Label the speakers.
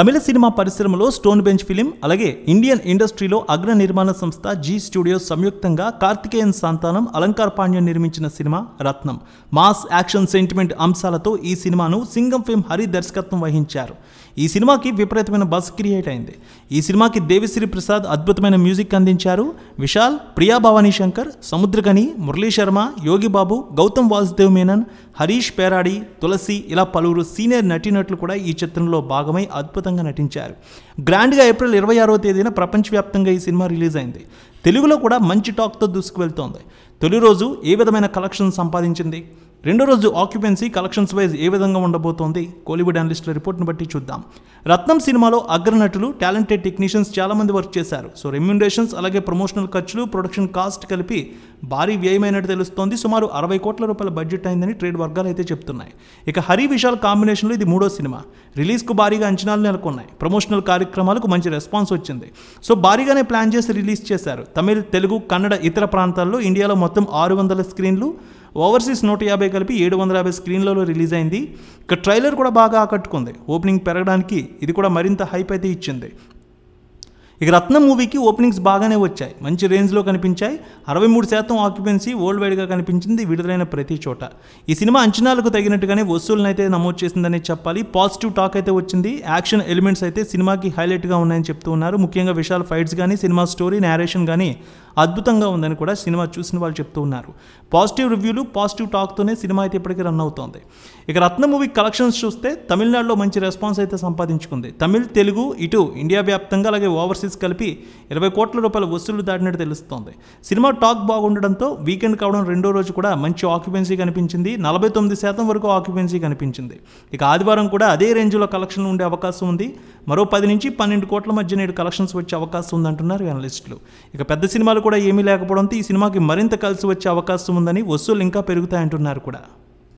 Speaker 1: తమిళ cinema పరిశ్రమలో stone bench film అలాగే Indian ఇండస్ట్రీలో అగ్ర నిర్మాణ సంస్థ జీ స్టూడియోస్ సంయుక్తంగా కార్తికేయన్ సంతానం అలంకార్ పాండ్యన్ నిర్మించిన సినిమా రత్నం. మాస్ యాక్షన్ సెంటిమెంట్ అంశాలతో ఈ సినిమాను సింగం ఫిల్మ్ హరి దర్శకత్వం వహించారు. ఈ సినిమాకి విపరీతమైన బజ్ క్రియేట్ అయింది. ఈ సినిమాకి దేవిశ్రీ ప్రసాద్ అద్భుతమైన మ్యూజిక్ అందించారు. విశాల్, ప్రియా భవానీ శంకర్, సముద్రగని, మురళీ శర్మ, యోగి బాబు, గౌతమ్ వాసుదేవ్ మేనన్, హరీష్ పేరాడి, తులసి ఇలా పలువురు సీనియర్ నటీనటులు కూడా ఈ చిత్రంలో భాగమై అద్భుతంగా నటించారు. గ్రాండ్గా ఏప్రిల్ 26వ తేదీన ప్రపంచవ్యాప్తంగా ఈ సినిమా రిలీజ్ అయింది. తెలుగులో కూడా మంచి టాక్తో దూసుకువెళ్తోంది. తొలి రోజు ఏ విధమైన కలెక్షన్ సంపాదించింది, రెండో రోజు ఆక్యుపెన్సీ కలెక్షన్స్ వైజ్ ఏ విధంగా ఉండబోతోంది, కోలీవుడ్ అనలిస్టుల రిపోర్ట్ని బట్టి చూద్దాం. రత్నం సినిమాలో అగ్రనటులు, టాలెంటెడ్ టెక్నీషియన్స్ చాలామంది వర్క్ చేశారు. సో రెమ్యూనరేషన్స్ అలాగే ప్రమోషనల్ ఖర్చులు, ప్రొడక్షన్ కాస్ట్ కలిపి భారీ వ్యయమైనట్టు తెలుస్తోంది. సుమారు 60 కోట్ల రూపాయల బడ్జెట్ అయిందని ట్రేడ్ వర్గాలు అయితే చెప్తున్నాయి. ఇక హరి విశాల్ కాంబినేషన్లో ఇది 3వ సినిమా. రిలీజ్కు భారీగా అంచనాలు నెలకొన్నాయి. ప్రమోషనల్ కార్యక్రమాలకు మంచి రెస్పాన్స్ వచ్చింది. సో భారీగానే ప్లాన్ చేసి రిలీజ్ చేశారు. తమిళ్, తెలుగు, కన్నడ, ఇతర ప్రాంతాల్లో ఇండియాలో మొత్తం 600 స్క్రీన్లు, ఓవర్సీస్ 150 కలిపి 750 స్క్రీన్లలో రిలీజ్ అయింది. ఇక ట్రైలర్ కూడా బాగా ఆకట్టుకుంది. ఓపెనింగ్ పెరగడానికి ఇది కూడా మరింత హైప్ అయితే ఇచ్చింది. ఇక రత్నం మూవీకి ఓపెనింగ్స్ బాగానే వచ్చాయి, మంచి రేంజ్లో కనిపించాయి. 63% ఆక్యుపెన్సీ వరల్డ్ వైడ్గా కనిపించింది విడుదలైన ప్రతి చోట. ఈ సినిమా అంచనాలకు తగినట్టుగానే వసూళ్లను అయితే నమోదు చేసిందని చెప్పాలి. పాజిటివ్ టాక్ అయితే వచ్చింది. యాక్షన్ ఎలిమెంట్స్ అయితే సినిమాకి హైలైట్గా ఉన్నాయని చెప్తూ ఉన్నారు. ముఖ్యంగా విశాల్ ఫైట్స్ కానీ, సినిమా స్టోరీ, నేరేషన్ కానీ అద్భుతంగా ఉందని కూడా సినిమా చూసిన వాళ్ళు చెప్తూ ఉన్నారు. పాజిటివ్ రివ్యూలు, పాజిటివ్ టాక్తోనే సినిమా అయితే ఇప్పటికీ రన్ అవుతోంది. ఇక రత్నం మూవీ కలెక్షన్స్ చూస్తే తమిళనాడులో మంచి రెస్పాన్స్ అయితే సంపాదించుకుంది. తమిళ్, తెలుగు, ఇటు ఇండియా వ్యాప్తంగా అలాగే ఓవర్సీస్ కలిపి 20 కోట్ల రూపాయల వసూళ్లు దాటినట్టు తెలుస్తోంది. సినిమా టాక్ బాగుండడంతో వీకెండ్ కావడం రెండో రోజు కూడా మంచి ఆక్యుపెన్సీ కనిపించింది. 49% వరకు ఆక్యుపెన్సీ కనిపించింది. ఇక ఆదివారం కూడా అదే రేంజ్లో కలెక్షన్లు ఉండే అవకాశం ఉంది. మరో 10 నుంచి 12 కోట్ల మధ్య నేడు కలెక్షన్స్ వచ్చే అవకాశం ఉందంటున్నారు అనలిస్టులు. ఇక పెద్ద సినిమాలు కూడా ఏమీ లేకపోవడంతో ఈ సినిమాకి మరింత కలిసి వచ్చే అవకాశం ఉందని, వసూళ్లు ఇంకా పెరుగుతాయంటున్నారు కూడా.